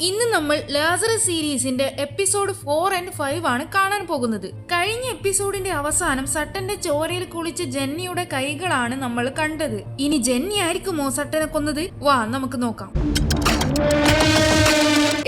ഇന്ന് നമ്മൾ ലാസറസ് സീരീസിന്റെ എപ്പിസോഡ് 4 and 5 ആണ് കാണാൻ പോകുന്നത്. കഴിഞ്ഞ എപ്പിസോഡിന്റെ അവസാനം സട്ടന്റെ ചോരയിൽ കുളിച്ച് ജെന്നിയുടെ കൈകളാണ് നമ്മൾ കണ്ടത്. ഇനി ജെന്നി ആയിരിക്കുമോ സട്ടനെ കൊന്നത്? വാ നമുക്ക് നോക്കാം.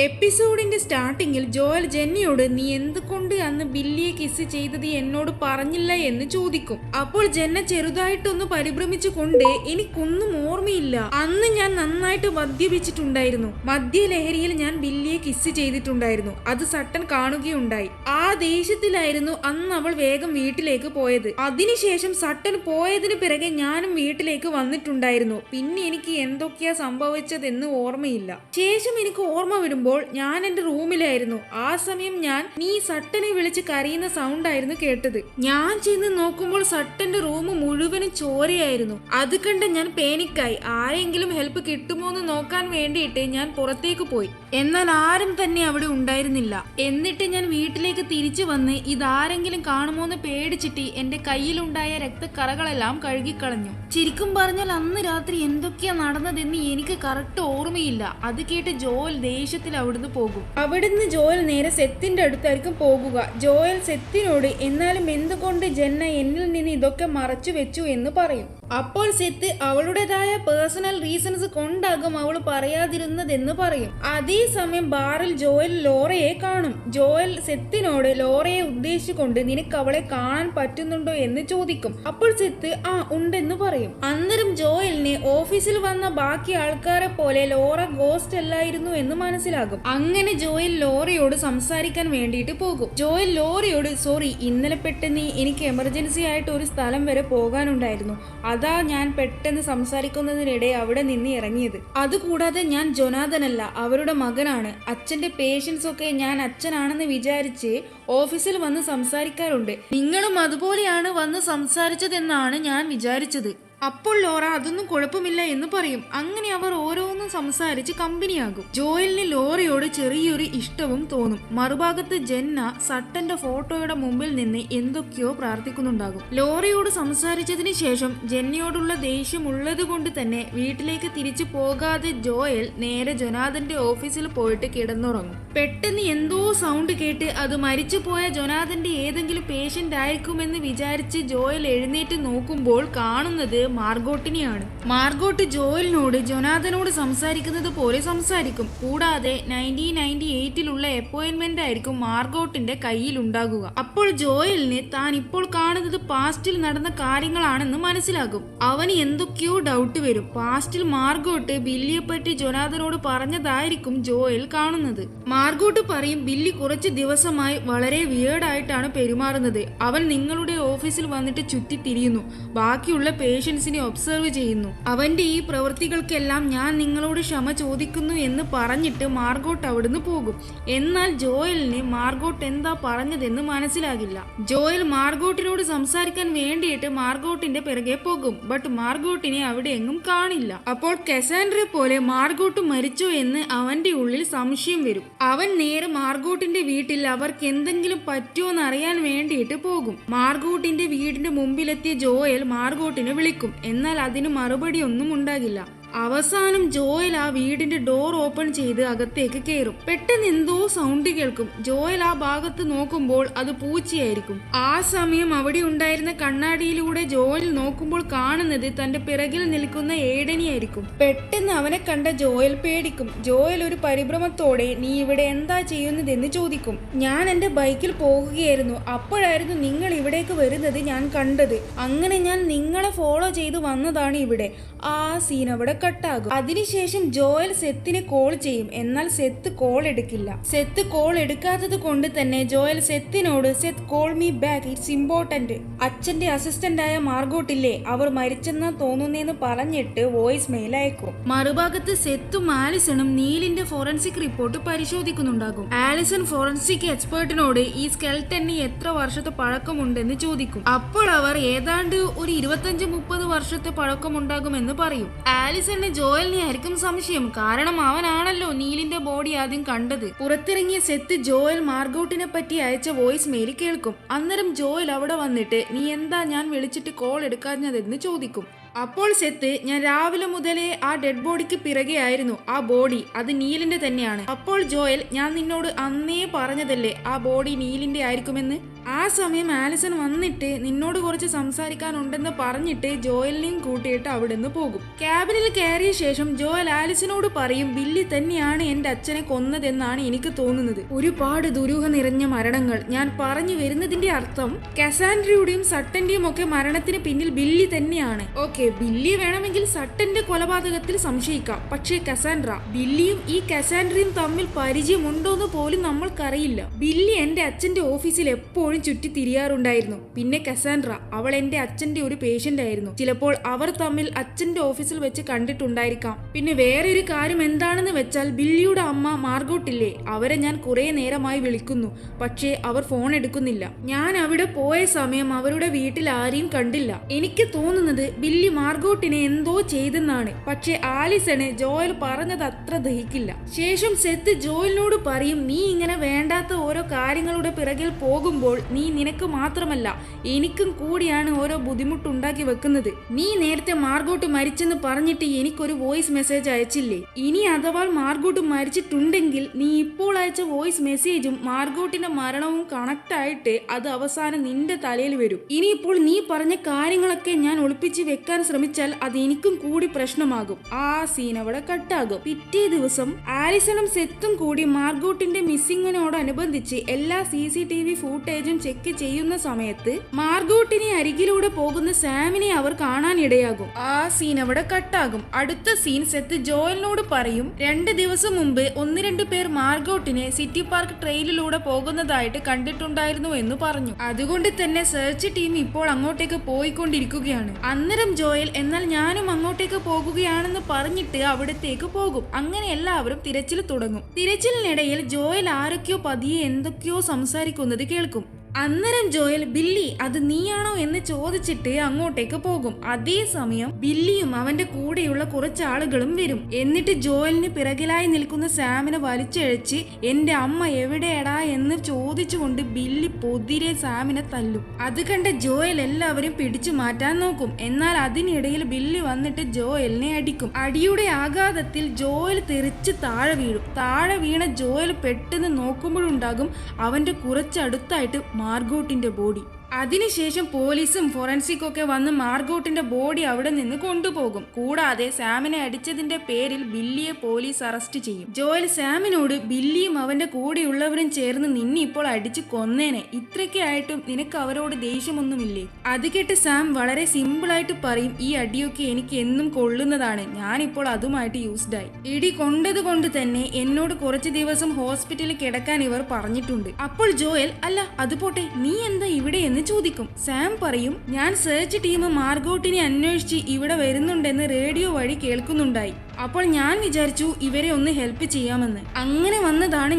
എപ്പിസോഡിന്റെ സ്റ്റാർട്ടിങ്ങിൽ ജോയൽ ജെന്നിയോട് നീ എന്തുകൊണ്ട് അന്ന് ബില്ലിയെ കിസ് ചെയ്തത് എന്നോട് പറഞ്ഞില്ല എന്ന് ചോദിക്കും. അപ്പോൾ ജെന്ന ചെറുതായിട്ടൊന്ന് പരിഭ്രമിച്ചു കൊണ്ട് എനിക്കൊന്നും ഓർമ്മയില്ല, അന്ന് ഞാൻ നന്നായിട്ട് മദ്യപിച്ചിട്ടുണ്ടായിരുന്നു, മദ്യലഹരിയിൽ ഞാൻ ബില്ലിയെ കിസ് ചെയ്തിട്ടുണ്ടായിരുന്നു, അത് സട്ടൻ കാണുകയുണ്ടായി. ആ ദേഷ്യത്തിലായിരുന്നു അന്ന് അവൾ വേഗം വീട്ടിലേക്ക് പോയത്. അതിനുശേഷം സട്ടൻ പോയതിന് പിറകെ ഞാനും വീട്ടിലേക്ക് വന്നിട്ടുണ്ടായിരുന്നു. പിന്നെ എനിക്ക് എന്തൊക്കെയാ സംഭവിച്ചതെന്ന് ഓർമ്മയില്ല. ശേഷം എനിക്ക് ഓർമ്മ വരുമ്പോൾ ഞാൻ എന്റെ റൂമിലായിരുന്നു. ആ സമയം ഞാൻ നീ സട്ടനെ വിളിച്ച് കരയുന്ന സൗണ്ട് ആയിരുന്നു കേട്ടത്. ഞാൻ ചെന്ന് നോക്കുമ്പോൾ സട്ടന്റെ റൂം മുഴുവനും ചോരയായിരുന്നു. അത് കണ്ട് ഞാൻ പാനിക്കായി. ആരെങ്കിലും ഹെൽപ്പ് കിട്ടുമോ എന്ന് നോക്കാൻ വേണ്ടിയിട്ട് ഞാൻ പുറത്തേക്ക് പോയി. എന്നാൽ ആരും തന്നെ അവിടെ ഉണ്ടായിരുന്നില്ല. എന്നിട്ട് ഞാൻ വീട്ടിലേക്ക് തിരിച്ചു വന്ന് ഇതാരെങ്കിലും കാണുമോ എന്ന് പേടിച്ചിട്ട് എന്റെ കയ്യിലുണ്ടായ രക്തക്കറകളെല്ലാം കഴുകിക്കളഞ്ഞു. ശരിക്കും പറഞ്ഞാൽ അന്ന് രാത്രി എന്തൊക്കെയാ നടന്നതെന്ന് എനിക്ക് കറക്റ്റ് ഓർമ്മയില്ല. അത് കേട്ട് ജോയൽ ദേഷ്യത്തിൽ അവിടുന്ന് പോകും. അവിടുന്ന് ജോയൽ നേരെ സെത്തിന്റെ അടുത്തായിരിക്കും പോകുക. ജോയൽ സെത്തിനോട് എന്നാലും എന്തുകൊണ്ട് ജെന്ന എന്നിൽ നിന്ന് ഇതൊക്കെ മറച്ചു വെച്ചു എന്ന് പറയും. അപ്പോൾ സെത്ത് അവളുടേതായ പേഴ്സണൽ റീസൺസ് കൊണ്ടാകും അവൾ പറയാതിരുന്നതെന്ന് പറയും. അതേസമയം ബാറിൽ ജോയൽ ലോറയെ കാണും. ജോയൽ സെത്തിനോട് ലോറയെ ഉദ്ദേശിച്ചുകൊണ്ട് നിനക്ക് അവളെ കാണാൻ പറ്റുന്നുണ്ടോ എന്ന് ചോദിക്കും. അപ്പോൾ സെത്ത് ആ ഉണ്ടെന്ന് പറയും. അന്നേരം ജോയലിനെ ഓഫീസിൽ വന്ന ബാക്കി ആൾക്കാരെ പോലെ ലോറ ഗോസ്റ്റ് അല്ലായിരുന്നു എന്ന് മനസ്സിലാകും. അങ്ങനെ ജോയൽ ലോറയോട് സംസാരിക്കാൻ വേണ്ടിയിട്ട് പോകും. ജോയൽ ലോറയോട് സോറി, ഇന്നലെ പെട്ടെന്ന് എനിക്ക് എമർജൻസി ആയിട്ട് ഒരു സ്ഥലം വരെ പോകാനുണ്ടായിരുന്നു, അതാ ഞാൻ പെട്ടെന്ന് സംസാരിക്കുന്നതിനിടെ അവിടെ നിന്ന് ഇറങ്ങിയത്. അതുകൂടാതെ ഞാൻ ജൊനാഥൻ അല്ല, അവരുടെ മകനാണ്. അച്ഛന്റെ പേഷ്യൻസ് ഒക്കെ ഞാൻ അച്ഛനാണെന്ന് വിചാരിച്ച് ഓഫീസിൽ വന്ന് സംസാരിക്കാറുണ്ട്. നിങ്ങളും അതുപോലെയാണ് വന്ന് സംസാരിച്ചതെന്നാണ് ഞാൻ വിചാരിച്ചത്. അപ്പോൾ ലോറ അതൊന്നും കുഴപ്പമില്ല എന്ന് പറയും. അങ്ങനെ അവർ ഓരോന്നും സംസാരിച്ച് കമ്പനിയാകും. ജോയലിന് ലോറയോട് ചെറിയൊരു ഇഷ്ടവും തോന്നും. മറുഭാഗത്ത് ജെന്ന സട്ടന്റെ ഫോട്ടോയുടെ മുമ്പിൽ നിന്ന് എന്തൊക്കെയോ പ്രാർത്ഥിക്കുന്നുണ്ടാകും. ലോറയോട് സംസാരിച്ചതിന് ശേഷം ജെന്നയോടുള്ള ദേഷ്യം ഉള്ളത് കൊണ്ട് തന്നെ വീട്ടിലേക്ക് തിരിച്ചു പോകാതെ ജോയൽ നേരെ ജൊനാഥന്റെ ഓഫീസിൽ പോയിട്ട് കിടന്നുറങ്ങും. പെട്ടെന്ന് എന്തോ സൗണ്ട് കേട്ട് അത് മരിച്ചുപോയ ജൊനാഥന്റെ ഏതെങ്കിലും പേഷ്യന്റ് ആയിരിക്കുമെന്ന് വിചാരിച്ച് ജോയൽ എഴുന്നേറ്റ് നോക്കുമ്പോൾ കാണുന്നത് മാർഗോട്ടിനെയാണ്. മാർഗോട്ട് ജോയലിനോട് ജൊനാഥനോട് സംസാരിക്കുന്നത് പോലെ സംസാരിക്കും. കൂടാതെ 1998 അപ്പോയിന്റ്മെന്റ് ആയിരിക്കും മാർഗോട്ടിന്റെ കയ്യിൽ ഉണ്ടാകുക. അപ്പോൾ ജോയലിന് താൻ ഇപ്പോൾ കാണുന്നത് പാസ്റ്റിൽ നടന്ന കാര്യങ്ങളാണെന്ന് മനസ്സിലാകും. അവന് എന്തൊക്കെയോ ഡൗട്ട് വരും. പാസ്റ്റിൽ മാർഗോട്ട് ബില്ലിയെ പറ്റി ജൊനാഥനോട് പറഞ്ഞതായിരിക്കും ജോയൽ കാണുന്നത്. മാർഗോട്ട് പറയും ബില്ലി കുറച്ച് ദിവസമായി വളരെ വിയേർഡായിട്ടാണ് പെരുമാറുന്നത്. അവൻ നിങ്ങളുടെ ഓഫീസിൽ വന്നിട്ട് ചുറ്റിത്തിരിയുന്നു, ബാക്കിയുള്ള പേഷ്യൻസിനെ ഒബ്സർവ് ചെയ്യുന്നു. അവന്റെ ഈ പ്രവൃത്തികൾക്കെല്ലാം ഞാൻ നിങ്ങളോട് ക്ഷമ ചോദിക്കുന്നു എന്ന് പറഞ്ഞിട്ട് മാർഗോട്ട് അവിടുന്ന് പോകും. എന്നാൽ ജോയലിന് മാർഗോട്ട് എന്താ പറഞ്ഞതെന്ന് മനസ്സിലാകില്ല. ജോയൽ മാർഗോട്ടിനോട് സംസാരിക്കാൻ വേണ്ടിയിട്ട് മാർഗോട്ടിന്റെ പിറകെ പോകും. ബട്ട് മാർഗോട്ടിനെ അവിടെ എങ്ങും കാണില്ല. അപ്പോൾ കസാൻഡ്രെ പോലെ മാർഗോട്ട് മരിച്ചോ എന്ന് അവന്റെ ഉള്ളിൽ സംശയം വരും. അവൻ നേരെ മാർഗോട്ടിന്റെ വീട്ടിൽ അവർക്ക് എന്തെങ്കിലും പറ്റുമോന്ന് അറിയാൻ വേണ്ടിയിട്ട് പോകും. മാർഗോട്ടിന്റെ വീടിന്റെ മുമ്പിലെത്തിയ ജോയൽ മാർഗോട്ടിനെ വിളിക്കും. എന്നാൽ അതിന് മറുപടി ഒന്നും ഉണ്ടാകില്ല. അവസാനം ജോയൽ ആ വീടിന്റെ ഡോർ ഓപ്പൺ ചെയ്ത് അകത്തേക്ക് കയറും. പെട്ടെന്ന് എന്തോ സൗണ്ട് കേൾക്കും. ജോയൽ ആ ഭാഗത്ത് നോക്കുമ്പോൾ അത് പൂച്ചയായിരിക്കും. ആ സമയം അവിടെ ഉണ്ടായിരുന്ന കണ്ണാടിയിലൂടെ ജോയൽ നോക്കുമ്പോൾ കാണുന്നത് തന്റെ പിറകിൽ നിൽക്കുന്ന ഏഡനിയായിരിക്കും. പെട്ടെന്ന് അവനെ കണ്ട ജോയൽ പേടിക്കും. ജോയൽ ഒരു പരിഭ്രമത്തോടെ നീ ഇവിടെ എന്താ ചെയ്യുന്നതെന്ന് ചോദിക്കും. ഞാൻ എന്റെ ബൈക്കിൽ പോകുകയായിരുന്നു, അപ്പോഴായിരുന്നു നിങ്ങൾ ഇവിടേക്ക് വരുന്നത് ഞാൻ കണ്ടത്. അങ്ങനെ ഞാൻ നിങ്ങളെ ഫോളോ ചെയ്ത് വന്നതാണ് ഇവിടെ. ആ സീൻ അവിടെ കട്ടാകും. അതിനുശേഷം ജോയൽ സെത്തിനെ കോൾ ചെയ്യും. എന്നാൽ സെത്ത് കോൾ എടുക്കില്ല. സെത്ത് കോൾ എടുക്കാത്തത് കൊണ്ട് തന്നെ ജോയൽ സെത്തിനോട് Seth call me back, it's important. അച്ഛന്റെ അസിസ്റ്റന്റ് ആയ മാർഗോട്ടില്ലേ, അവർ മരിച്ചെന്നാ തോന്നുന്നേന്ന് പറഞ്ഞിട്ട് വോയിസ് മെയിൽ അയക്കും. മറുഭാഗത്ത് സെത്തും ആലിസണും നീലിന്റെ ഫോറൻസിക് റിപ്പോർട്ട് പരിശോധിക്കുന്നുണ്ടാകും. ആലിസൺ ഫോറൻസിക് എക്സ്പേർട്ടിനോട് ഈ സ്കെൽട്ടന് എത്ര വർഷത്തെ പഴക്കമുണ്ടെന്ന് ചോദിക്കും. അപ്പോൾ അവർ ഏതാണ്ട് ഒരു 25-30 വർഷത്തെ പഴക്കമുണ്ടാകുമെന്ന് പറയും. ആലിസൺ ജോയലിനെ ആയിരിക്കും സംശയം. കാരണം അവനാണല്ലോ നീലിന്റെ ബോഡി ആദ്യം കണ്ടത്. പുറത്തിറങ്ങിയ സെത്ത് ജോയൽ മാർഗോട്ടിനെ പറ്റി അയച്ച വോയിസ് മെയിൽ കേൾക്കും. അന്നേരം ജോയൽ അവിടെ വന്നിട്ട് നീ എന്താ ഞാൻ വിളിച്ചിട്ട് കോൾ എടുക്കാഞ്ഞതെന്ന് ചോദിക്കും. അപ്പോൾ സെത്ത്, ഞാൻ രാവിലെ മുതലേ ആ ഡെഡ് ബോഡിക്ക് പിറകെ ആയിരുന്നു. ആ ബോഡി അത് നീലിന്റെ തന്നെയാണ്. അപ്പോൾ ജോയൽ, ഞാൻ നിന്നോട് അന്നേ പറഞ്ഞതല്ലേ ആ ബോഡി നീലിന്റെ ആയിരിക്കുമെന്ന്. ആ സമയം ആലിസൺ വന്നിട്ട് നിന്നോട് കുറച്ച് സംസാരിക്കാനുണ്ടെന്ന് പറഞ്ഞിട്ട് ജോയലിനെയും കൂട്ടിയിട്ട് അവിടെ നിന്ന് പോകും. ക്യാബിനിൽ കയറിയ ശേഷം ജോയൽ ആലിസനോട് പറയും, ബില്ലി തന്നെയാണ് എന്റെ അച്ഛനെ കൊന്നതെന്നാണ് എനിക്ക് തോന്നുന്നത്. ഒരുപാട് ദുരൂഹ നിറഞ്ഞ മരണങ്ങൾ. ഞാൻ പറഞ്ഞു വരുന്നതിന്റെ അർത്ഥം കസാൻഡ്രയുടെയും സട്ടന്റെയും ഒക്കെ മരണത്തിന് പിന്നിൽ ബില്ലി തന്നെയാണ്. ഓക്കെ, ബില്ലി വേണമെങ്കിൽ സട്ടന്റെ കൊലപാതകത്തിൽ സംശയിക്കാം. പക്ഷേ കസാൻഡ്ര, ബില്ലിയും ഈ കസാൻഡ്രയും തമ്മിൽ പരിചയമുണ്ടോന്ന് പോലും നമ്മൾക്കറിയില്ല. ബില്ലി എന്റെ അച്ഛന്റെ ഓഫീസിൽ എപ്പോഴും ചുറ്റി തിരിയാറുണ്ടായിരുന്നു. പിന്നെ കസാൻഡ്ര, അവൾ എന്റെ അച്ഛന്റെ ഒരു പേഷ്യന്റ് ആയിരുന്നു. ചിലപ്പോൾ അവർ തമ്മിൽ അച്ഛന്റെ ഓഫീസിൽ വെച്ച് കണ്ടിട്ടുണ്ടായിരിക്കാം. പിന്നെ വേറെ ഒരു കാര്യം എന്താണെന്ന് വെച്ചാൽ, ബില്ലിയുടെ അമ്മ മാർഗോട്ടില്ലേ, അവരെ ഞാൻ കുറെ നേരമായി വിളിക്കുന്നു. പക്ഷേ അവർ ഫോൺ എടുക്കുന്നില്ല. ഞാൻ അവിടെ പോയ സമയം അവരുടെ വീട്ടിൽ ആരെയും കണ്ടില്ല. എനിക്ക് തോന്നുന്നത് ബില്ലി മാർഗോട്ടിനെ എന്തോ ചെയ്തെന്നാണ്. പക്ഷേ ആലിസണ് ജോയൽ പറഞ്ഞത് അത്ര ദഹിക്കില്ല. ശേഷം സെത്ത് ജോയലിനോട് പറയും, നീ ഇങ്ങനെ വേണ്ടാത്ത ഓരോ കാര്യങ്ങളുടെ പിറകിൽ പോകുമ്പോൾ നീ നിനക്ക് മാത്രമല്ല എനിക്കും കൂടിയാണ് ഓരോ ബുദ്ധിമുട്ടുണ്ടാക്കി വെക്കുന്നത്. നീ നേരത്തെ മാർഗോട്ട് മരിച്ചെന്ന് പറഞ്ഞിട്ട് എനിക്കൊരു വോയിസ് മെസ്സേജ് അയച്ചില്ലേ? ഇനി അഥവാ മാർഗോട്ട് മരിച്ചിട്ടുണ്ടെങ്കിൽ നീ ഇപ്പോൾ അയച്ച വോയിസ് മെസ്സേജും മാർഗോട്ടിന്റെ മരണവും കണക്ട് ആയിട്ട് അത് അവസാനം നിന്റെ തലയിൽ വരും. ഇനിയിപ്പോൾ നീ പറഞ്ഞ കാര്യങ്ങളൊക്കെ ഞാൻ ഒളിപ്പിച്ച് വെക്കാൻ ശ്രമിച്ചാൽ അത് എനിക്കും കൂടി പ്രശ്നമാകും. ആ സീൻ അവിടെ കട്ടാകും. പിറ്റേ ദിവസം ആലിസണും സെത്തും കൂടി മാർഗോട്ടിന്റെ മിസ്സിങ്ങിനോടനുബന്ധിച്ച് എല്ലാ CCTV ഫൂട്ടേജും ചെക്ക് ചെയ്യുന്ന സമയത്ത് മാർഗോട്ടിനെ അരികിലൂടെ പോകുന്ന സാമിനെ അവർ കാണാനിടയാകും. ആ സീൻ അവിടെ കട്ടാകും. അടുത്ത സീൻ സെത്ത് ജോയലിനോട് പറയും, 2 ദിവസം മുമ്പ് 1-2 പേർ മാർഗോട്ടിനെ സിറ്റി പാർക്ക് ട്രെയിനിലൂടെ പോകുന്നതായിട്ട് കണ്ടിട്ടുണ്ടായിരുന്നു എന്ന് പറഞ്ഞു. അതുകൊണ്ട് തന്നെ സെർച്ച് ടീം ഇപ്പോൾ അങ്ങോട്ടേക്ക് പോയിക്കൊണ്ടിരിക്കുകയാണ്. അന്നേരം ജോയൽ, എന്നാൽ ഞാനും അങ്ങോട്ടേക്ക് പോകുകയാണെന്ന് പറഞ്ഞിട്ട് അവിടത്തേക്ക് പോകും. അങ്ങനെ എല്ലാവരും തിരച്ചിൽ തുടങ്ങും. തിരച്ചിലിനിടയിൽ ജോയൽ ആരൊക്കെയോ പതിയെ എന്തൊക്കെയോ സംസാരിക്കുന്നത് കേൾക്കും. അന്നേരം ജോയൽ, ബില്ലി അത് നീയാണോ എന്ന് ചോദിച്ചിട്ട് അങ്ങോട്ടേക്ക് പോകും. അതേസമയം ബില്ലിയും അവന്റെ കൂടെയുള്ള കുറച്ച് ആളുകളും വരും. എന്നിട്ട് ജോയലിന് പിറകിലായി നിൽക്കുന്ന സാമിനെ വലിച്ചഴച്ച് എന്റെ അമ്മ എവിടെയടാ എന്ന് ചോദിച്ചുകൊണ്ട് ബില്ലി പൊതിരെ സാമിനെ തല്ലും. അത് കണ്ട ജോയൽ എല്ലാവരും പിടിച്ചു മാറ്റാൻ നോക്കും. എന്നാൽ അതിനിടയിൽ ബില്ലി വന്നിട്ട് ജോയലിനെ അടിക്കും. അടിയുടെ ആഘാതത്തിൽ ജോയൽ തെറിച്ച് താഴെ വീഴും. താഴെ വീണ ജോയൽ പെട്ടെന്ന് നോക്കുമ്പോഴുണ്ടാകും അവന്റെ കുറച്ചടുത്തായിട്ട് മാർഗോട്ടിന്റെ ബോഡി. അതിനുശേഷം പോലീസും ഫോറൻസിക് ഒക്കെ വന്ന് മാർഗോട്ടിന്റെ ബോഡി അവിടെ നിന്ന് കൊണ്ടുപോകും. കൂടാതെ സാമിനെ അടിച്ചതിന്റെ പേരിൽ ബില്ലിയെ പോലീസ് അറസ്റ്റ് ചെയ്യും. ജോയൽ സാമിനോട്, ബില്ലിയും അവന്റെ കൂടെയുള്ളവരും ചേർന്ന് നിന്നെ ഇപ്പോൾ അടിച്ചു കൊന്നേനെ, ഇത്രയ്ക്ക് ആയിട്ടും നിനക്ക് അവരോട് ദേഷ്യമൊന്നുമില്ലേ? അത് കേട്ട് സാം വളരെ സിമ്പിൾ ആയിട്ട് പറയും, ഈ അടിയൊക്കെ എനിക്ക് എന്നും കൊള്ളുന്നതാണ്, ഞാനിപ്പോൾ അതുമായിട്ട് യൂസ്ഡായി. ഇടി കൊണ്ടത് കൊണ്ട് തന്നെ എന്നോട് കുറച്ച് ദിവസം ഹോസ്പിറ്റലിൽ കിടക്കാൻ ഇവർ പറഞ്ഞിട്ടുണ്ട്. അപ്പോൾ ജോയൽ, അല്ല അത് പോട്ടെ, നീ എന്താ ഇവിടെ എന്ന് ചോദിക്കും. സാം പറയും, ഞാൻ സെർച്ച് ടീം മാർഗോട്ടിനെ അന്വേഷിച്ച് ഇവിടെ വരുന്നുണ്ടെന്ന് റേഡിയോ വഴി കേൾക്കുന്നുണ്ടായി. അപ്പോൾ ഞാൻ വിചാരിച്ചു ഇവരെ ഒന്ന് ഹെൽപ്പ് ചെയ്യാമെന്ന്. അങ്ങനെ വന്നതാണ്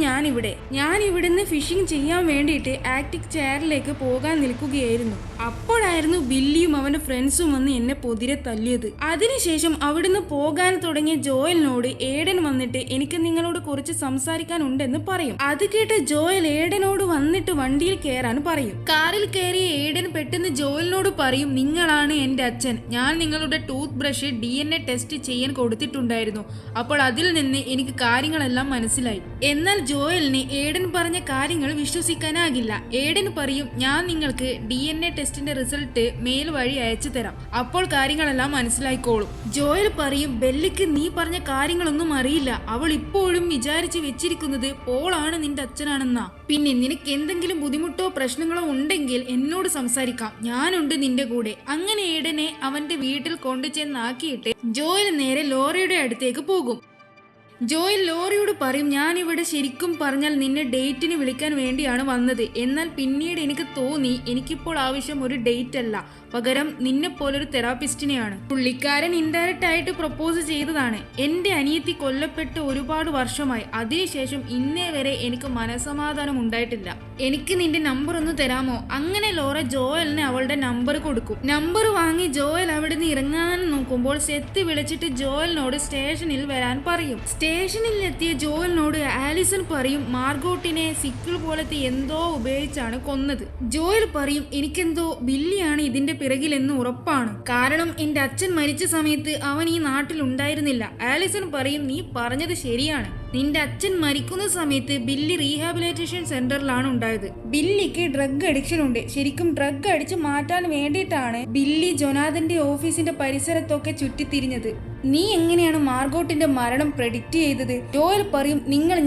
ഞാൻ ഇവിടുന്ന് ഫിഷിംഗ് ചെയ്യാൻ വേണ്ടിയിട്ട് ആക്ടിക് ചെയറിലേക്ക് പോകാൻ നിൽക്കുകയായിരുന്നു. അപ്പോഴായിരുന്നു ബില്ലിയും അവന്റെ ഫ്രണ്ട്സും വന്ന് എന്നെ പൊതിരെ തല്ലിയത്. അതിനുശേഷം അവിടുന്ന് പോകാൻ തുടങ്ങിയ ജോയലിനോട് ഏഡൻ വന്നിട്ട് എനിക്ക് നിങ്ങളോട് കുറച്ച് സംസാരിക്കാനുണ്ടെന്ന് പറയും. അത് കേട്ട് ജോയൽ ഏഡനോട് വന്നിട്ട് വണ്ടിയിൽ കയറാൻ പറയും. കാറിൽ കയറിയ ഏഡൻ പെട്ടെന്ന് ജോയലിനോട് പറയും, നിങ്ങളാണ് എന്റെ അച്ഛൻ. ഞാൻ നിങ്ങളുടെ ടൂത്ത് ബ്രഷ് DNA ടെസ്റ്റ് ചെയ്യാൻ കൊടുത്തിട്ടുണ്ട്. അപ്പോൾ അതിൽ നിന്ന് എനിക്ക് കാര്യങ്ങളെല്ലാം മനസ്സിലായി. എന്നാൽ ജോയലിന് ഏഡൻ പറഞ്ഞ കാര്യങ്ങൾ വിശ്വസിക്കാനാകില്ല. ഏഡൻ പറയും, ഞാൻ നിങ്ങൾക്ക് DNA ടെസ്റ്റിന്റെ റിസൾട്ട് മെയിൽ വഴി അയച്ചു തരാം, അപ്പോൾ കാര്യങ്ങളെല്ലാം മനസ്സിലായിക്കോളും. ജോയൽ പറയും, ബെല്ലിക്ക് നീ പറഞ്ഞ കാര്യങ്ങളൊന്നും അറിയില്ല, അവൾ ഇപ്പോഴും വിചാരിച്ചു വെച്ചിരിക്കുന്നത് പോളാണ് നിന്റെ അച്ഛനാണെന്നാ. പിന്നെ നിനക്ക് എന്തെങ്കിലും ബുദ്ധിമുട്ടോ പ്രശ്നങ്ങളോ ഉണ്ടെങ്കിൽ എന്നോട് സംസാരിക്കാം, ഞാനുണ്ട് നിന്റെ കൂടെ. അങ്ങനെ ഏഡനെ അവന്റെ വീട്ടിൽ കൊണ്ടുചെന്നാക്കിയിട്ട് ജോയൽ നേരെ ലോറയുടെ അടുത്തേക്ക് പോകും. ജോയൽ ലോറിയോട് പറയും, ഞാനിവിടെ ശരിക്കും പറഞ്ഞാൽ നിന്നെ ഡേറ്റിന് വിളിക്കാൻ വേണ്ടിയാണ് വന്നത്. എന്നാൽ പിന്നീട് എനിക്ക് തോന്നി എനിക്കിപ്പോൾ ആവശ്യം ഒരു ഡേറ്റ് അല്ല, പകരം നിന്നെ പോലൊരു തെറാപ്പിസ്റ്റിനെയാണ്. പുള്ളിക്കാരൻ ഇൻഡയറക്റ്റ് ആയിട്ട് പ്രപ്പോസ് ചെയ്തതാണ്. എന്റെ അനിയത്തി കൊല്ലപ്പെട്ട് ഒരുപാട് വർഷമായി. അതിനുശേഷം ഇന്നേ വരെ എനിക്ക് മനസമാധാനം ഉണ്ടായിട്ടില്ല. എനിക്ക് നിന്റെ നമ്പർ ഒന്ന് തരാമോ? അങ്ങനെ ലോറ ജോയലിന് അവളുടെ നമ്പർ കൊടുക്കും. നമ്പർ വാങ്ങി ജോയൽ അവിടെ നിന്ന് ഇറങ്ങാൻ നോക്കുമ്പോൾ സെത്ത് വിളിച്ചിട്ട് ജോയലിനോട് സ്റ്റേഷനിൽ വരാൻ പറയും. സ്റ്റേഷനിൽ എത്തിയ ജോയലിനോട് ആലിസൺ പറയും മാർഗോട്ടിനെ സിക്കിൾ പോലത്തെ എന്തോ ഉപയോഗിച്ചാണ് കൊന്നത്. ജോയൽ പറയും എനിക്കെന്തോ ബില്ലിയാണ് ഇതിന്റെ പിറകിലെന്ന് ഉറപ്പാണ്. കാരണം എന്റെ അച്ഛൻ മരിച്ച സമയത്ത് അവൻ ഈ നാട്ടിൽ ഉണ്ടായിരുന്നില്ല. ആലിസൺ പറയും നീ പറഞ്ഞത് ശരിയാണ്. നിന്റെ അച്ഛൻ മരിക്കുന്ന സമയത്ത് ബില്ലി റീഹാബിലിറ്റേഷൻ സെന്ററിലാണ് ഉണ്ടായത്. ബില്ലിക്ക് ഡ്രഗ് അഡിക്ഷൻ ഉണ്ട്. ശരിക്കും ഡ്രഗ് അടിച്ച് മാറ്റാൻ വേണ്ടിയിട്ടാണ് ബില്ലി ജൊനാഥന്റെ ഓഫീസിന്റെ പരിസരത്തൊക്കെ ചുറ്റിത്തിരിഞ്ഞത്. നീ എങ്ങനെയാണ് മാർഗോട്ടിന്റെ മരണം പ്രെഡിക്റ്റ് ചെയ്തത്? ജോയൽ പറയും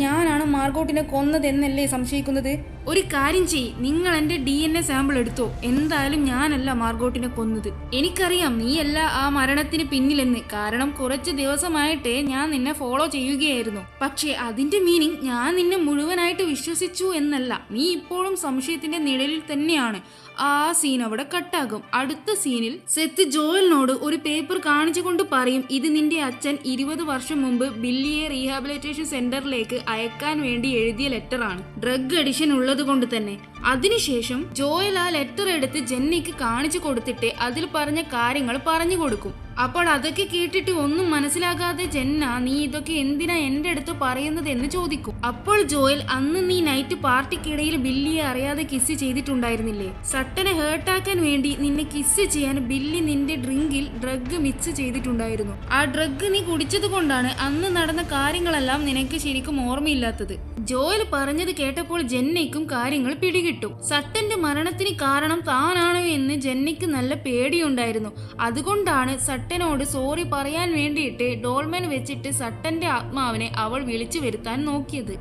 ഞാനാണ് മാർഗോട്ടിനെ കൊന്നതെന്നല്ലേ സംശയിക്കുന്നത്? ഒരു കാര്യം ചെയ്യ്, നിങ്ങൾ എന്റെ DNA സാമ്പിൾ എടുത്തോ. എന്തായാലും ഞാനല്ല മാർഗോട്ടിനെ കൊന്നത്. എനിക്കറിയാം നീയല്ല ആ മരണത്തിന് പിന്നിലെന്ന്. കാരണം കുറച്ച് ദിവസമായിട്ടേ ഞാൻ നിന്നെ ഫോളോ ചെയ്യുകയായിരുന്നു. പക്ഷേ അതിന്റെ മീനിങ് ഞാൻ നിന്നെ മുഴുവനായിട്ട് വിശ്വസിച്ചു എന്നല്ല. നീ ഇപ്പോഴും സംശയത്തിന്റെ നിഴലിൽ തന്നെയാണ്. ആ സീൻ അവിടെ കട്ടാകും. അടുത്ത സീനിൽ സെത്ത് ജോയലിനോട് ഒരു പേപ്പർ കാണിച്ചുകൊണ്ട് പറയും ഇത് നിന്റെ അച്ഛൻ 20 വർഷം മുമ്പ് ബില്ലിയെ റീഹാബിലിറ്റേഷൻ സെന്ററിലേക്ക് അയക്കാൻ വേണ്ടി എഴുതിയ ലെറ്ററാണ്. ഡ്രഗ് അഡിക്ഷൻ ഉള്ളത് കൊണ്ട് തന്നെ. അതിനുശേഷം ജോയൽ ആ ലെറ്റർ എടുത്ത് ജെന്നിക്ക് കാണിച്ചു കൊടുത്തിട്ട് അതിൽ പറഞ്ഞ കാര്യങ്ങൾ പറഞ്ഞു കൊടുക്കും. അപ്പോൾ അതൊക്കെ കേട്ടിട്ട് ഒന്നും മനസ്സിലാകാതെ ജെന്ന നീ ഇതൊക്കെ എന്തിനാ എന്റെ അടുത്ത് പറയുന്നത് എന്ന് ചോദിക്കും. അപ്പോൾ ജോയൽ അന്ന് നീ നൈറ്റ് പാർട്ടിക്കിടയിൽ ബില്ലിയെ അറിയാതെ കിസ് ചെയ്തിട്ടുണ്ടായിരുന്നില്ലേ? സട്ടനെ ഹേർട്ടാക്കാൻ വേണ്ടി നിന്നെ കിസ് ചെയ്യാൻ ബില്ലി നിന്റെ ഡ്രിങ്കിൽ ഡ്രഗ് മിക്സ് ചെയ്തിട്ടുണ്ടായിരുന്നു. ആ ഡ്രഗ് നീ കുടിച്ചത് കൊണ്ടാണ് അന്ന് നടന്ന കാര്യങ്ങളെല്ലാം നിനക്ക് ശരിക്കും ഓർമ്മയില്ലാത്തത്. ജോയൽ പറഞ്ഞത് കേട്ടപ്പോൾ ജെന്നയ്ക്കും കാര്യങ്ങൾ പിടികിട്ടും. സട്ടന്റെ മരണത്തിന് കാരണം താനാണോ എന്ന് ജെന്നയ്ക്ക് നല്ല പേടിയുണ്ടായിരുന്നു. അതുകൊണ്ടാണ് സട്ടനോട് സോറി പറയാൻ വേണ്ടിയിട്ട് ഡോൾമെൻ വെച്ചിട്ട് സട്ടന്റെ ആത്മാവിനെ അവൾ വിളിച്ചു വരുത്താൻ നോക്കിയത്.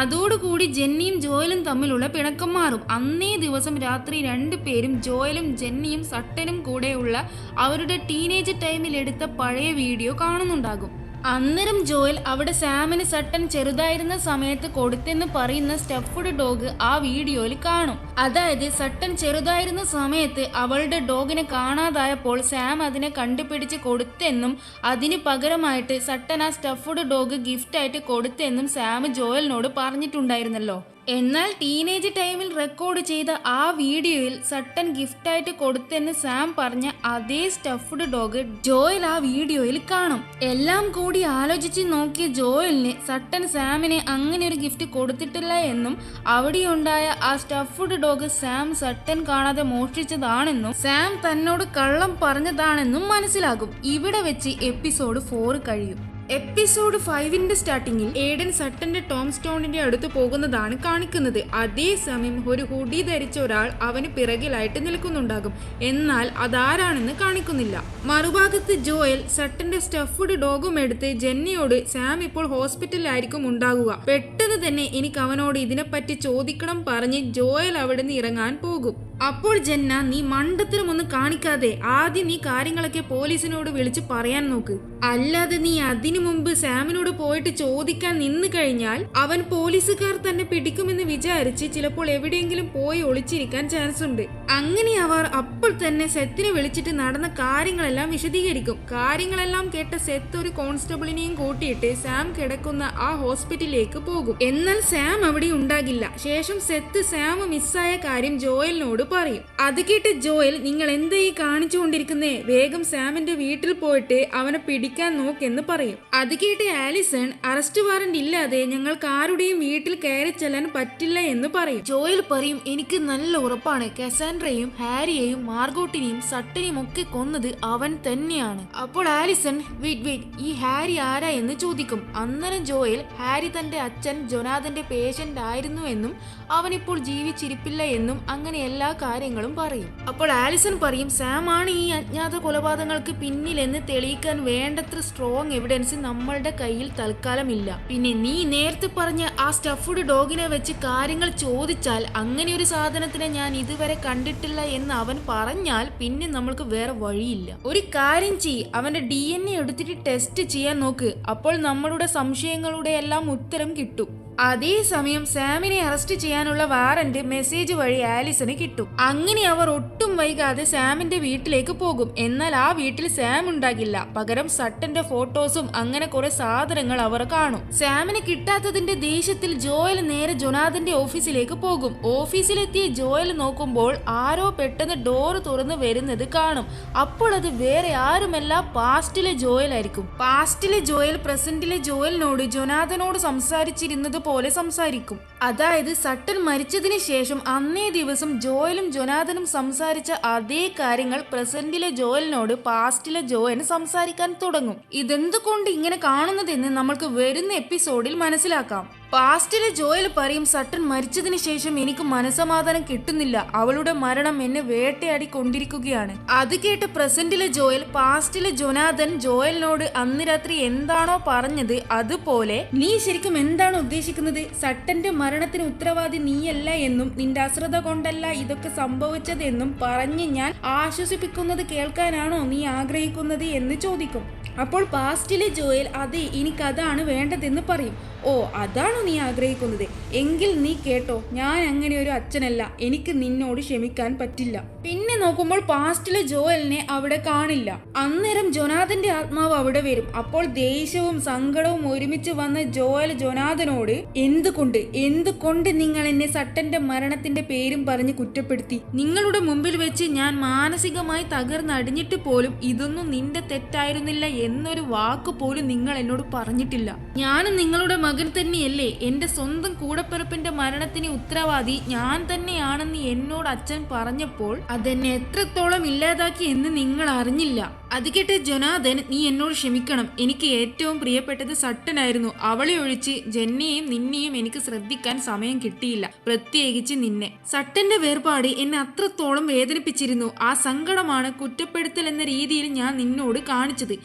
അതോടുകൂടി ജെന്നിയും ജോയലും തമ്മിലുള്ള പിണക്കം മാറും. അന്നേ ദിവസം രാത്രി 2 പേരും ജോയലും ജെന്നിയും സട്ടനും കൂടെയുള്ള അവരുടെ ടീനേജ് ടൈമിൽ എടുത്ത പഴയ വീഡിയോ കാണുന്നുണ്ടാകും. അന്നേരം ജോയൽ അവിടെ സാമിന് സട്ടൻ ചെറുതായിരുന്ന സമയത്ത് കൊടുത്തെന്ന് പറയുന്ന സ്റ്റഫ്ഡ് ഡോഗ് ആ വീഡിയോയിൽ കാണും. അതായത് സട്ടൻ ചെറുതായിരുന്ന സമയത്ത് അവളുടെ ഡോഗിനെ കാണാതായപ്പോൾ സാം അതിനെ കണ്ടുപിടിച്ച് കൊടുത്തെന്നും അതിന് പകരമായിട്ട് സട്ടൻ ആ സ്റ്റഫ്ഡ് ഡോഗ് ഗിഫ്റ്റായിട്ട് കൊടുത്തെന്നും സാം ജോയലിനോട് പറഞ്ഞിട്ടുണ്ടായിരുന്നല്ലോ. എന്നാൽ ടീനേജ് ടൈമിൽ റെക്കോർഡ് ചെയ്ത ആ വീഡിയോയിൽ സട്ടൻ ഗിഫ്റ്റായിട്ട് കൊടുത്തെന്ന് സാം പറഞ്ഞ അതേ സ്റ്റഫ്ഡ് ഡോഗ് ജോയൽ ആ വീഡിയോയിൽ കാണും. എല്ലാം കൂടി ആലോചിച്ച് നോക്കിയ ജോയലിന് സട്ടൻ സാമിനെ അങ്ങനെ ഒരു ഗിഫ്റ്റ് കൊടുത്തിട്ടില്ല എന്നും അവിടെയുണ്ടായ ആ സ്റ്റഫ്ഡ് ഡോഗ് സാം സട്ടൻ കാണാതെ മോഷ്ടിച്ചതാണെന്നും സാം തന്നോട് കള്ളം പറഞ്ഞതാണെന്നും മനസ്സിലാകും. ഇവിടെ വെച്ച് എപ്പിസോഡ് 4 കഴിയും. എപ്പിസോഡ് 5ന്റെ സ്റ്റാർട്ടിങ്ങിൽ ഏഡൻ സട്ടന്റെ ടോം സ്റ്റോണിന്റെ അടുത്ത് പോകുന്നതാണ് കാണിക്കുന്നത്. അതേസമയം ഒരു ഹുഡി ധരിച്ച ഒരാൾ അവന് പിറകിലായിട്ട് നിൽക്കുന്നുണ്ടാകും. എന്നാൽ അതാരാണെന്ന് കാണിക്കുന്നില്ല. മറുഭാഗത്ത് ജോയൽ സട്ടന്റെ സ്റ്റഫ്ഡ് ഡോഗും എടുത്ത് ജെന്നിയോട് സാം ഇപ്പോൾ ഹോസ്പിറ്റലിലായിരിക്കും ഉണ്ടാകുക, പെട്ടെന്ന് തന്നെ എനിക്ക് അവനോട് ഇതിനെപ്പറ്റി ചോദിക്കണം പറഞ്ഞ് ജോയൽ അവിടെ നിന്ന് ഇറങ്ങാൻ പോകും. അപ്പോൾ ജെന്ന നീ മണ്ടത്തരമൊന്നും കാണിക്കാതെ ആദ്യം നീ കാര്യങ്ങളൊക്കെ പോലീസിനോട് വിളിച്ച് പറയാൻ നോക്ക്. അല്ലാതെ നീ അതിനു മുമ്പ് സാമിനോട് പോയിട്ട് ചോദിക്കാൻ നിന്ന് കഴിഞ്ഞാൽ അവൻ പോലീസുകാർ തന്നെ പിടിക്കുമെന്ന് വിചാരിച്ച് ചിലപ്പോൾ എവിടെയെങ്കിലും പോയി ഒളിച്ചിരിക്കാൻ ചാൻസ് ഉണ്ട്. അങ്ങനെ അവർ അപ്പോൾ തന്നെ സെത്തിനെ വിളിച്ചിട്ട് നടന്ന കാര്യങ്ങളെല്ലാം വിശദീകരിക്കും. കാര്യങ്ങളെല്ലാം കേട്ട സെത്ത് ഒരു കോൺസ്റ്റബിളിനെയും കൂട്ടിയിട്ട് സാം കിടക്കുന്ന ആ ഹോസ്പിറ്റലിലേക്ക് പോകും. എന്നാൽ സാം അവിടെ ഉണ്ടാകില്ല. ശേഷം സെത്ത് സാം മിസ്സായ കാര്യം ജോയലിനോട് പറയും. അത് കേട്ട് ജോയൽ നിങ്ങൾ എന്തായി കാണിച്ചുകൊണ്ടിരിക്കുന്നേ, വേഗം സാമിന്റെ വീട്ടിൽ പോയിട്ട് അവനെ പിടിക്കാൻ നോക്കെന്ന് പറയും. അത് കേട്ട് ആലിസൺ അറസ്റ്റ് വാറന്റ് ഇല്ലാതെ ഞങ്ങൾക്ക് ആരുടെയും വീട്ടിൽ കയറി ചെല്ലാൻ പറ്റില്ല എന്ന് പറയും. ജോയൽ പറയും എനിക്ക് നല്ല ഉറപ്പാണ് കസാൻഡ്രയും ഹാരിയെയും മാർഗോട്ടിനെയും സട്ടനെയും ഒക്കെ കൊന്നത് അവൻ തന്നെയാണ്. അപ്പോൾ ആലിസൺ വെയിറ്റ് ഈ ഹാരി ആരാ എന്ന് ചോദിക്കും. അന്നേരം ജോയൽ ഹാരി തന്റെ അച്ഛൻ ജൊനാഥന്റെ പേഷ്യന്റ് ആയിരുന്നു എന്നും അവനിപ്പോൾ ജീവിച്ചിരിപ്പില്ല എന്നും അങ്ങനെ എല്ലാ കാര്യങ്ങളും പറയും. അപ്പോൾ ആലിസൺ പറയും സാം ആണ് ഈ അജ്ഞാത കൊലപാതകങ്ങൾക്ക് പിന്നിലെന്ന് തെളിയിക്കാൻ വേണ്ടത്ര സ്ട്രോങ് എവിഡൻസ് നമ്മളുടെ കയ്യിൽ തൽക്കാലമില്ല. പിന്നെ നീ നേരത്തെ പറഞ്ഞ ആ സ്റ്റഫ്ഡ് ഡോഗിനെ വെച്ച് കാര്യങ്ങൾ ചോദിച്ചാൽ അങ്ങനെ ഒരു സാധനത്തിനെ ഞാൻ ഇതുവരെ കണ്ടിട്ടില്ല എന്ന് അവൻ പറഞ്ഞാൽ പിന്നെ നമ്മൾക്ക് വേറെ വഴിയില്ല. ഒരു കാര്യം ചെയ്യ്, അവന്റെ DNA എടുത്തിട്ട് ടെസ്റ്റ് ചെയ്യാൻ നോക്ക്. അപ്പോൾ നമ്മളുടെ സംശയങ്ങളുടെ എല്ലാം ഉത്തരം കിട്ടും. അതേസമയം സാമിനെ അറസ്റ്റ് ചെയ്യാനുള്ള വാറന്റ് മെസ്സേജ് വഴി ആലിസന് കിട്ടും. അങ്ങനെ അവർ ഒട്ടും വൈകാതെ സാമിന്റെ വീട്ടിലേക്ക് പോകും. എന്നാൽ ആ വീട്ടിൽ സാം ഉണ്ടാകില്ല. പകരം സട്ടന്റെ ഫോട്ടോസും അങ്ങനെ കുറെ സാധനങ്ങൾ അവർ കാണും. സാമിനെ കിട്ടാത്തതിന്റെ ദേഷ്യത്തിൽ ജോയൽ നേരെ ജൊനാഥന്റെ ഓഫീസിലേക്ക് പോകും. ഓഫീസിലെത്തിയ ജോയൽ നോക്കുമ്പോൾ ആരോ പെട്ടെന്ന് ഡോറ് തുറന്ന് വരുന്നത് കാണും. അപ്പോൾ അത് വേറെ ആരുമല്ല, പാസ്റ്റിലെ ജോയൽ ആയിരിക്കും. പാസ്റ്റിലെ ജോയൽ പ്രസന്റിലെ ജോയലിനോട് ജൊനാഥനോട് സംസാരിച്ചിരുന്നത് പോലെ സംസാരിക്കും. അതായത് സട്ടൻ മരിച്ചതിന് ശേഷം അന്നേ ദിവസം ജോയലും ജൊനാഥനും സംസാരിച്ച അതേ കാര്യങ്ങൾ പ്രസന്റിലെ ജോയലിനോട് പാസ്റ്റിലെ ജോയൽ സംസാരിക്കാൻ തുടങ്ങും. ഇതെന്തുകൊണ്ട് ഇങ്ങനെ കാണുന്നതെന്ന് നമ്മൾക്ക് വരുന്ന എപ്പിസോഡിൽ മനസ്സിലാക്കാം. പാസ്റ്റിലെ ജോയൽ പറയും, സട്ടൻ മരിച്ചതിന് ശേഷം എനിക്ക് മനസമാധാനം കിട്ടുന്നില്ല, അവളുടെ മരണം എന്നെ വേട്ടയാടി കൊണ്ടിരിക്കുകയാണ്. അത് കേട്ട് പ്രസന്റിലെ ജോയൽ പാസ്റ്റിലെ ജൊനാഥൻ ജോയലിനോട് അന്ന് രാത്രി എന്താണോ പറഞ്ഞത് അതുപോലെ, നീ ശരിക്കും എന്താണ് ഉദ്ദേശിക്കുന്നത്? സട്ടന്റെ മരണത്തിന് ഉത്തരവാദി നീയല്ല എന്നും നിന്റെ അശ്രദ്ധ കൊണ്ടല്ല ഇതൊക്കെ സംഭവിച്ചതെന്നും പറഞ്ഞ് ഞാൻ ആശ്വസിപ്പിക്കുന്നത് കേൾക്കാനാണോ നീ ആഗ്രഹിക്കുന്നത് എന്ന് ചോദിക്കും. അപ്പോൾ പാസ്റ്റിലെ ജോയൽ അതെ, എനിക്കതാണ് വേണ്ടതെന്ന് പറയും. ഓ, അതാണോ നീ ആഗ്രഹിക്കുന്നത്? എങ്കിൽ നീ കേട്ടോ, ഞാൻ അങ്ങനെ ഒരു അച്ഛനല്ല, എനിക്ക് നിന്നോട് ക്ഷമിക്കാൻ പറ്റില്ല. പിന്നെ നോക്കുമ്പോൾ പാസ്റ്റിലെ ജോയലിനെ അവിടെ കാണില്ല. അന്നേരം ജൊനാഥന്റെ ആത്മാവ് അവിടെ വരും. അപ്പോൾ ദേഷ്യവും സങ്കടവും ഒരുമിച്ച് വന്ന ജോയൽ ജൊനാഥനോട്, എന്തുകൊണ്ട് നിങ്ങൾ എന്നെ സട്ടന്റെ മരണത്തിന്റെ പേരും പറഞ്ഞ് കുറ്റപ്പെടുത്തി? നിങ്ങളുടെ മുമ്പിൽ വെച്ച് ഞാൻ മാനസികമായി തകർന്നടിഞ്ഞിട്ട് പോലും ഇതൊന്നും നിന്റെ തെറ്റായിരുന്നില്ല എന്നൊരു വാക്ക് പോലും നിങ്ങൾ എന്നോട് പറഞ്ഞിട്ടില്ല. ഞാനും നിങ്ങളുടെ മകൻ തന്നെയല്ലേ? എന്റെ സ്വന്തം കൂടപ്പിറപ്പിന്റെ മരണത്തിന് ഉത്തരവാദി ഞാൻ തന്നെയാണെന്ന് എന്നോട് അച്ഛൻ പറഞ്ഞപ്പോൾ അതെന്നെ എത്രത്തോളം ഇല്ലാതാക്കി എന്ന് നിങ്ങൾ അറിഞ്ഞില്ല. അത് കേട്ട് ജൊനാഥൻ, നീ എന്നോട് ക്ഷമിക്കണം, എനിക്ക് ഏറ്റവും പ്രിയപ്പെട്ടത് സട്ടനായിരുന്നു. അവളെ ഒഴിച്ച് ജെന്നിയെയും നിന്നെയും എനിക്ക് ശ്രദ്ധിക്കാൻ സമയം കിട്ടിയില്ല, പ്രത്യേകിച്ച് നിന്നെ. സട്ടന്റെ വേർപാട് എന്നെ അത്രത്തോളം വേദനിപ്പിച്ചിരുന്നു. ആ സങ്കടമാണ് കുറ്റപ്പെടുത്തൽ എന്ന രീതിയിൽ ഞാൻ നിന്നോട് കാണിച്ചത്.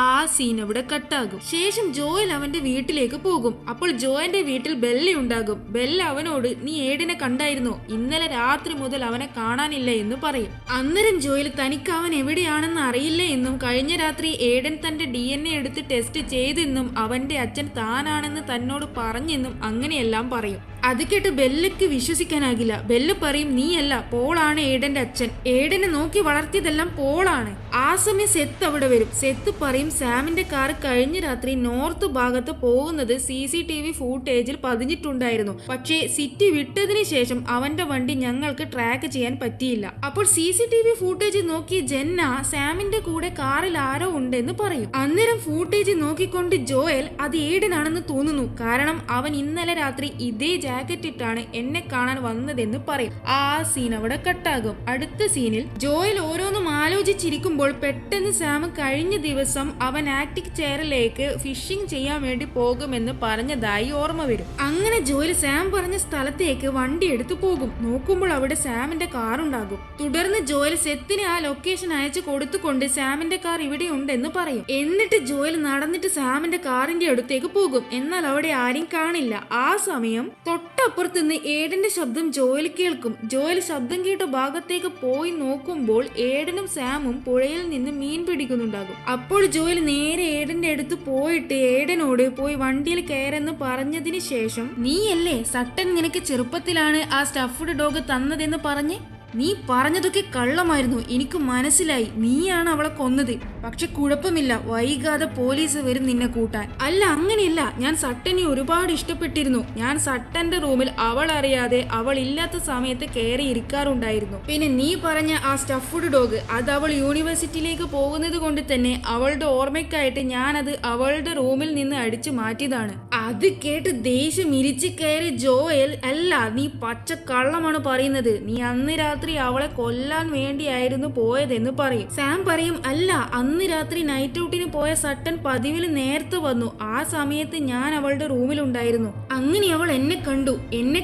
ആ സീൻ അവിടെ കട്ടാകും. ശേഷം ജോയൽ അവന്റെ വീട്ടിലേക്ക് പോകും. അപ്പോൾ ജോയന്റെ വീട്ടിൽ ബെല്ല ഉണ്ടാകും. ബെല്ല അവനോട്, നീ ഏഡനെ കണ്ടായിരുന്നോ? ഇന്നലെ രാത്രി മുതൽ അവനെ കാണാനില്ല എന്ന് പറയും. അന്നേരം ജോയൽ തനിക്ക് അവൻ എവിടെയാണെന്ന് അറിയില്ല എന്നും കഴിഞ്ഞ രാത്രി ഏഡൻ തന്റെ DNA എടുത്ത് ടെസ്റ്റ് ചെയ്തെന്നും അവന്റെ അച്ഛൻ താനാണെന്ന് തന്നോട് പറഞ്ഞെന്നും അങ്ങനെയെല്ലാം പറയും. അത് കേട്ട് ബെല്ലയ്ക്ക് വിശ്വസിക്കാനാകില്ല. ബെല്ല പറയും, നീയല്ല, പോളാണ് ഏഡന്റെ അച്ഛൻ. ഏഡനെ നോക്കി വളർത്തിയതെല്ലാം പോളാണ്. ആ സമയം സെത്ത് അവിടെ വരും. സെത്ത് പറയും, സാമിന്റെ കാർ കഴിഞ്ഞ രാത്രി നോർത്ത് ഭാഗത്ത് പോകുന്നത് CCTV ഫൂട്ടേജിൽ പതിഞ്ഞിട്ടുണ്ടായിരുന്നു. പക്ഷേ സിറ്റി വിട്ടതിന് ശേഷം അവന്റെ വണ്ടി ഞങ്ങൾക്ക് ട്രാക്ക് ചെയ്യാൻ പറ്റിയില്ല. അപ്പോൾ CCTV ഫൂട്ടേജ് നോക്കി ജെന്ന സാമിന്റെ കൂടെ കാറിൽ ആരോ ഉണ്ടെന്ന് പറയും. അന്നേരം ഫൂട്ടേജ് നോക്കിക്കൊണ്ട് ജോയൽ, അത് ഏഡനാണെന്ന് തോന്നുന്നു, കാരണം അവൻ ഇന്നലെ രാത്രി ഇതേ ജാക്കറ്റ് ഇട്ടാണ് എന്നെ കാണാൻ വന്നതെന്ന് പറയും. ആ സീൻ അവിടെ കട്ടാകും. അടുത്ത സീനിൽ ജോയൽ ഓരോന്നും ആലോചിച്ചിരിക്കുമ്പോൾ പെട്ടെന്ന് സാം കഴിഞ്ഞ ദിവസം അവൻ ആക്ടിക് ചെയറിലേക്ക് ഫിഷിംഗ് ചെയ്യാൻ വേണ്ടി പോകുമെന്ന് പറഞ്ഞതായി ഓർമ്മ വരും. അങ്ങനെ ജോയൽ സാം പറഞ്ഞ സ്ഥലത്തേക്ക് വണ്ടി എടുത്തു പോകും. നോക്കുമ്പോൾ അവിടെ സാമിന്റെ കാർ ഉണ്ടാകും. തുടർന്ന് ജോയൽ സെത്തിന് ആ ലൊക്കേഷൻ അയച്ചു കൊടുത്തുകൊണ്ട് സാമിന്റെ കാർ ഇവിടെ ഉണ്ടെന്ന് പറയും. എന്നിട്ട് ജോയൽ നടന്നിട്ട് സാമിന്റെ കാറിന്റെ അടുത്തേക്ക് പോകും. എന്നാൽ അവിടെ ആരും കാണില്ല. ആ സമയം തൊട്ടപ്പുറത്ത് നിന്ന് ഏഡന്റെ ശബ്ദം ജോയൽ കേൾക്കും. ജോയൽ ശബ്ദം കേട്ട ഭാഗത്തേക്ക് പോയി നോക്കുമ്പോൾ ഏഡനും സാമും പുഴയിൽ നിന്ന് മീൻ പിടിക്കുന്നുണ്ടാകും. അപ്പോൾ ജോയൽ നേരെ ഏഡന്റെ അടുത്ത് പോയിട്ട് ഏഡനോട് പോയി വണ്ടിയിൽ കയറെന്ന് പറഞ്ഞതിന് ശേഷം, നീയല്ലേ സട്ടൻ നിനക്ക് ചെറുപ്പത്തിലാണ് ആ സ്റ്റഫ്ഡ് ഡോഗ് തന്നതെന്ന് പറഞ്ഞ്? നീ പറഞ്ഞതൊക്കെ കള്ളമായിരുന്നു, എനിക്ക് മനസ്സിലായി. നീയാണ് അവളെ കൊന്നത്. പക്ഷെ കുഴപ്പമില്ല, വൈകാതെ പോലീസ് വരും നിന്നെ കൂട്ടാൻ. അല്ല, അങ്ങനെയല്ല, ഞാൻ സട്ടനെ ഒരുപാട് ഇഷ്ടപ്പെട്ടിരുന്നു. ഞാൻ സട്ടന്റെ റൂമിൽ അവൾ അറിയാതെ അവൾ ഇല്ലാത്ത സമയത്ത് കയറി ഇരിക്കാറുണ്ടായിരുന്നു. പിന്നെ നീ പറഞ്ഞ ആ സ്റ്റഫ്ഡ് ഡോഗ്, അത് അവൾ യൂണിവേഴ്സിറ്റിയിലേക്ക് പോകുന്നത് കൊണ്ട് തന്നെ അവളുടെ ഓർമ്മയ്ക്കായിട്ട് ഞാനത് അവളുടെ റൂമിൽ നിന്ന് അടിച്ചു മാറ്റിയതാണ്. അത് കേട്ട് ദേഷ്യം ഇരിച്ചു കയറി ജോയൽ, അല്ല, നീ പച്ച കള്ളമാണ് പറയുന്നത്. നീ അന്ന് രാത്രി അവളെ കൊല്ലാൻ വേണ്ടിയായിരുന്നു പോയതെന്ന് പറയും. സാം പറയും, അല്ല, അന്ന് രാത്രി നൈറ്റ് ഔട്ടിന് പോയ സട്ടൻ പതിവിൽ നേരത്തെ വന്നു. ആ സമയത്ത് ഞാൻ അവളുടെ റൂമിലുണ്ടായിരുന്നു. അങ്ങനെ അവൾ എന്നെ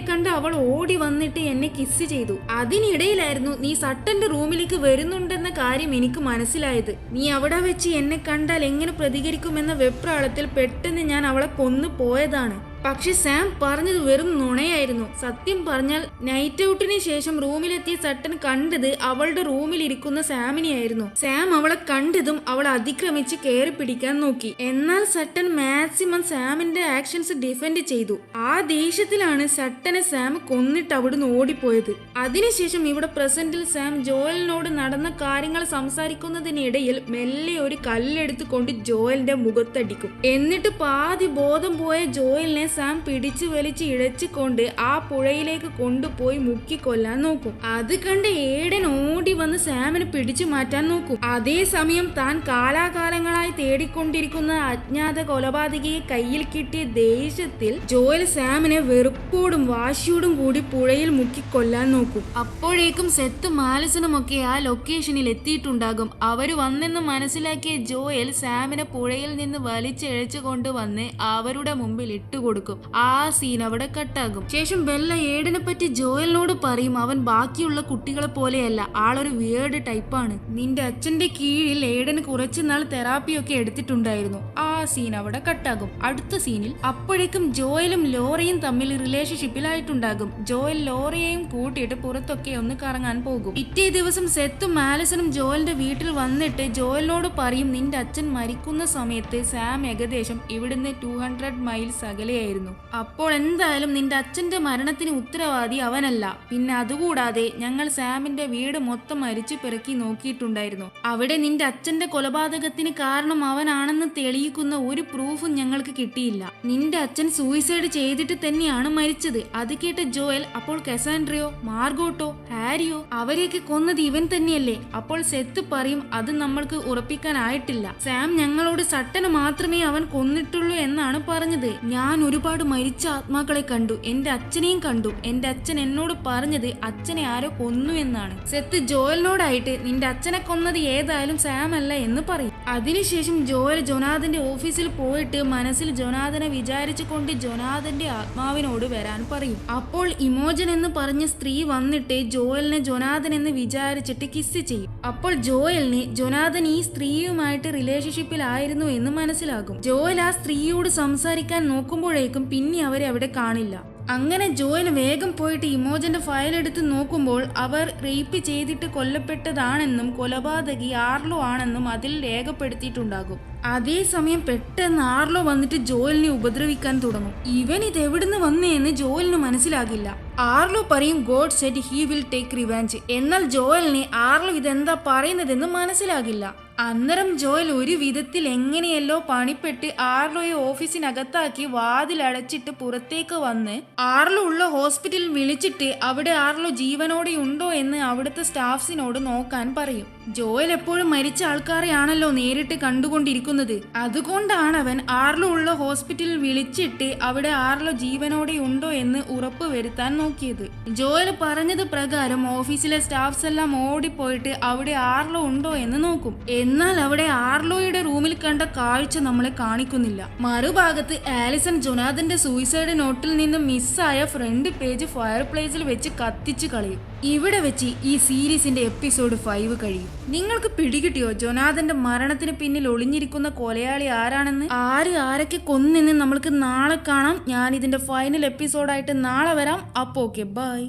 കണ്ട് അവൾ ഓടി വന്നിട്ട് എന്നെ കിസ് ചെയ്തു. അതിനിടയിലായിരുന്നു നീ സട്ടന്റെ റൂമിലേക്ക് വരുന്നുണ്ടെന്ന കാര്യം എനിക്ക് മനസ്സിലായത്. നീ അവിടെ വെച്ച് എന്നെ കണ്ടാൽ എങ്ങനെ പ്രതികരിക്കുമെന്ന വെപ്രാളത്തിൽ പെട്ടെന്ന് ഞാൻ അവളെ കൊന്നു പോയതാണ്. പക്ഷെ സാം പറഞ്ഞത് വെറും നുണയായിരുന്നു. സത്യം പറഞ്ഞാൽ നൈറ്റ് ഔട്ടിന് ശേഷം റൂമിലെത്തിയ സട്ടൻ കണ്ടത് അവളുടെ റൂമിൽ ഇരിക്കുന്ന സാമിനെയായിരുന്നു. സാം അവളെ കണ്ടതും അവൾ അതിക്രമിച്ച് കയറി പിടിക്കാൻ നോക്കി. എന്നാൽ സട്ടൻ മാക്സിമം സാമിന്റെ ആക്ഷൻസ് ഡിഫെൻഡ് ചെയ്തു. ആ ദേഷ്യത്തിലാണ് സട്ടനെ സാം കൊന്നിട്ട് അവിടുന്ന് ഓടിപ്പോയത്. അതിനുശേഷം ഇവിടെ പ്രസന്റിൽ സാം ജോയലിനോട് നടന്ന കാര്യങ്ങൾ സംസാരിക്കുന്നതിനിടയിൽ മെല്ലെ ഒരു കല്ലെടുത്ത് കൊണ്ട് ജോയലിന്റെ മുഖത്തടിക്കും. എന്നിട്ട് പാതി ബോധം പോയ ജോയലിനെ സാം പിടിച്ചു വലിച്ച് ഇഴച്ചുകൊണ്ട് ആ പുഴയിലേക്ക് കൊണ്ടുപോയി മുക്കിക്കൊല്ലാൻ നോക്കും. അത് കണ്ട് ഏഡൻ ഓടി വന്ന് സാമിനെ പിടിച്ചു മാറ്റാൻ നോക്കും. അതേസമയം താൻ കാലാകാലങ്ങളായി തേടിക്കൊണ്ടിരിക്കുന്ന അജ്ഞാത കൊലപാതകയെ കയ്യിൽ കിട്ടിയ ദേഷ്യത്തിൽ ജോയൽ സാമിനെ വെറുപ്പോടും വാശിയോടും കൂടി പുഴയിൽ മുക്കിക്കൊല്ലാൻ നോക്കും. അപ്പോഴേക്കും സെത്തും ആലിസണുമൊക്കെ ആ ലൊക്കേഷനിൽ എത്തിയിട്ടുണ്ടാകും. അവര് വന്നെന്ന് മനസ്സിലാക്കിയ ജോയൽ സാമിനെ പുഴയിൽ നിന്ന് വലിച്ചിഴച്ചു കൊണ്ടുവന്ന് അവരുടെ മുമ്പിൽ ഇട്ടുകൊടുക്കും. ആ സീൻ അവിടെ കട്ടാകും. ശേഷം ബെല്ല ഏഡനെ പറ്റി ജോയലിനോട് പറയും, അവൻ ബാക്കിയുള്ള കുട്ടികളെ പോലെയല്ല, ആളൊരു വിയേർഡ് ടൈപ്പാണ്. നിന്റെ അച്ഛന്റെ കീഴിൽ ഏഡന് കുറച്ചുനാൾ തെറാപ്പിയൊക്കെ എടുത്തിട്ടുണ്ടായിരുന്നു. ആ സീൻ അവിടെ കട്ടാകും. അടുത്ത സീനിൽ അപ്പോഴേക്കും ജോയലും ലോറയും തമ്മിൽ റിലേഷൻഷിപ്പിലായിട്ടുണ്ടാകും. ജോയൽ ലോറയെയും കൂട്ടിയിട്ട് പുറത്തൊക്കെ ഒന്ന് കറങ്ങാൻ പോകും. പിറ്റേ ദിവസം സെത്തും ആലിസണും ജോയലിന്റെ വീട്ടിൽ വന്നിട്ട് ജോയലിനോട് പറയും, നിന്റെ അച്ഛൻ മരിക്കുന്ന സമയത്ത് സാം ഏകദേശം ഇവിടുന്ന് 200 മൈൽസ് അകലെയായിരുന്നു. അപ്പോൾ എന്തായാലും നിന്റെ അച്ഛന്റെ മരണത്തിന് ഉത്തരവാദി അവനല്ല. പിന്നെ അതുകൂടാതെ ഞങ്ങൾ സാമിന്റെ വീട് മൊത്തം അരിച്ചു പെറുക്കി നോക്കിയിട്ടുണ്ടായിരുന്നു. അവിടെ നിന്റെ അച്ഛന്റെ കൊലപാതകത്തിന് കാരണം അവനാണെന്ന് തെളിയിക്കുന്ന ഒരു പ്രൂഫും ഞങ്ങൾക്ക് കിട്ടിയില്ല. നിന്റെ അച്ഛൻ സൂയിസൈഡ് ചെയ്തിട്ട് തന്നെയാണ് മരിച്ചത്. അത് കേട്ട ജോയൽ, അപ്പോൾ കസാൻഡ്രയോ മാർഗോട്ടോ ഹാരിയോ അവരെയൊക്കെ കൊന്നത് ഇവൻ തന്നെയല്ലേ? അപ്പോൾ സെത്ത് പറയും, അത് നമ്മൾക്ക് ഉറപ്പിക്കാനായിട്ടില്ല. സാം ഞങ്ങളോട് സട്ടനെ മാത്രമേ അവൻ കൊന്നിട്ടുള്ളൂ എന്നാണ് പറഞ്ഞത്. ഞാൻ ഒരുപാട് മരിച്ച ആത്മാക്കളെ കണ്ടു, എന്റെ അച്ഛനെയും കണ്ടു. എന്റെ അച്ഛൻ എന്നോട് പറഞ്ഞത് അച്ഛനെ ആരോ കൊന്നു എന്നാണ്. സെത്ത് ജോയലിനോടായിട്ട് നിന്റെ അച്ഛനെ കൊന്നത് ഏതായാലും സാം അല്ല എന്ന് പറയും. അതിനുശേഷം ജോയൽ ജൊനാഥന്റെ ഓഫീസിൽ പോയിട്ട് മനസ്സിൽ ജൊനാഥനെ വിചാരിച്ചു കൊണ്ട് ജൊനാഥന്റെ ആത്മാവിനോട് വരാൻ പറയും. അപ്പോൾ ഇമോജൻ എന്ന് പറഞ്ഞ സ്ത്രീ വന്നിട്ട് ജോയലിനെ ജൊനാഥൻ എന്ന് വിചാരിച്ചിട്ട് കിസ് ചെയ്യും. അപ്പോൾ ജോയലിന് ജൊനാഥൻ ഈ സ്ത്രീയുമായിട്ട് റിലേഷൻഷിപ്പിലായിരുന്നു എന്ന് മനസ്സിലാകും. ജോയൽ ആ സ്ത്രീയോട് സംസാരിക്കാൻ നോക്കുമ്പോഴേക്കും പിന്നെ അവരെ അവിടെ കാണില്ല. അങ്ങനെ ജോയൽ വേഗം പോയിട്ട് ഇമോജന്റെ ഫയൽ എടുത്ത് നോക്കുമ്പോൾ അവർ റേപ്പ് ചെയ്തിട്ട് കൊല്ലപ്പെട്ടതാണെന്നും കൊലപാതകി ആർലോ ആണെന്നും അതിൽ രേഖപ്പെടുത്തിയിട്ടുണ്ടാകും. അതേസമയം പെട്ടെന്ന് ആർലോ വന്നിട്ട് ജോയലിനെ ഉപദ്രവിക്കാൻ തുടങ്ങും. ഇവൻ ഇതെവിടുന്ന് വന്നേന്ന് ജോയലിന് മനസ്സിലാകില്ല. ആർലോ പറയും, God Z he will take revenge. എന്നാൽ ജോയലിന് ആർലോ ഇതെന്താ പറയുന്നതെന്ന് മനസ്സിലാകില്ല. അന്നേരം ജോയൽ ഒരു വിധത്തിൽ എങ്ങനെയല്ലോ പണിപ്പെട്ട് ആർലോയെ ഓഫീസിനകത്താക്കി വാതിലടച്ചിട്ട് പുറത്തേക്ക് വന്ന് ആർലോ ഉള്ള ഹോസ്പിറ്റലിൽ വിളിച്ചിട്ട് അവിടെ ആർലോ ജീവനോടെ ഉണ്ടോ എന്ന് അവിടുത്തെ സ്റ്റാഫ്സിനോട് നോക്കാൻ പറയും. ജോയൽ എപ്പോഴും മരിച്ച ആൾക്കാരെയാണല്ലോ നേരിട്ട് കണ്ടുകൊണ്ടിരിക്കുന്നത്. അതുകൊണ്ടാണ് അവൻ ആർലോ ഉള്ള ഹോസ്പിറ്റലിൽ വിളിച്ചിട്ട് അവിടെ ആർലോ ജീവനോടെ ഉണ്ടോ എന്ന് ഉറപ്പ് വരുത്താൻ നോക്കിയത്. ജോയൽ പറഞ്ഞത് പ്രകാരം ഓഫീസിലെ സ്റ്റാഫ്സ് എല്ലാം ഓടിപ്പോയിട്ട് അവിടെ ആർലോ ഉണ്ടോ എന്ന് നോക്കും. എന്നാൽ അവിടെ ആർലോയുടെ റൂമിൽ കണ്ട കാഴ്ച നമ്മളെ കാണിക്കുന്നില്ല. മറുഭാഗത്ത് ആലിസൺ ജൊനാഥന്റെ സൂയിസൈഡ് നോട്ടിൽ നിന്ന് മിസ്സായ ഫ്രണ്ട് പേജ് ഫയർ പ്ലേസിൽ വെച്ച് കത്തിച്ചു കളയും. ഇവിടെ വെച്ച് ഈ സീരീസിന്റെ എപ്പിസോഡ് 5 കഴിയും. നിങ്ങൾക്ക് പിടികിട്ടിയോ ജൊനാഥന്റെ മരണത്തിന് പിന്നിൽ ഒളിഞ്ഞിരിക്കുന്ന കൊലയാളി ആരാണെന്ന്? ആരൊക്കെ കൊന്നെന്ന് നമ്മൾക്ക് നാളെ കാണാം. ഞാൻ ഇതിന്റെ ഫൈനൽ എപ്പിസോഡായിട്ട് നാളെ വരാം. അപ്പോൾ ഓക്കെ, ബൈ.